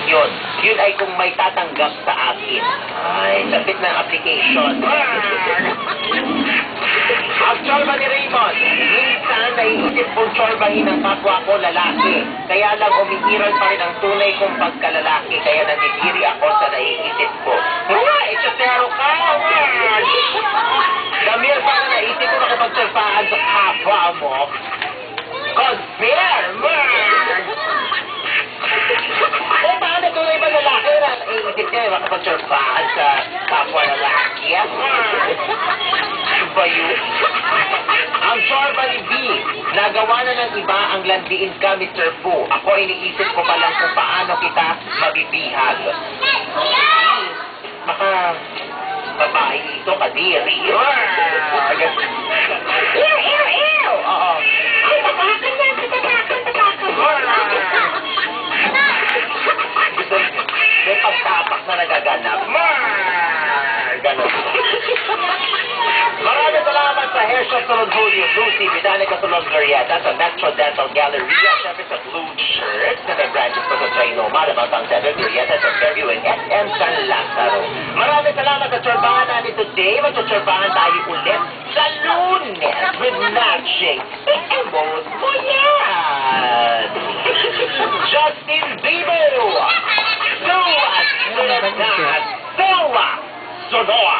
yun. Yun ay kung may tatanggap sa akin. Ay, sapit ng application. Ang tsorba ni Raymond, minsan naiisip kong tsorbahin ng kapwa ko lalaki. Kaya lang umiiral pa rin ang tunay kong pagkalalaki. Kaya nanitiri ako sa naiisip ko. Echotero ka! Damir, para naisip ko nakapagtsorbahan sa kapwa mo. Conspire! Paano tunay ba lalaki na naiisip niya makapagtsorbahan sa kapwa lalaki? Ba yun? Ang tsorba ni B, nagawa na ng iba ang landiin ka, Mr. Fu. Ako iniisip ko pa lang kung paano kita mabibihag. Baka babae ito, kadiri. Ew! Oo. Ay, tapakan yan! Tapakan! May pagtapak na nagaganap. Ganon. Maraming salamat sa Hair Shop Salon Julio, Lucy, Bidanica Salon Glorieta, sa Metro Dental Galleria, syempre sa Blue Shirt, na may branches pa sa Trinoma, Labatang Center, Glorieta, sa Fairview, and SM San Lazaro. Maraming salamat sa tsorbahan natin today. Magtsorbahan tayo ulit sa Lunes with Matching. Emos mo yan! Justin Bieber! Suwa! Sunod na! Suwa! Sonor!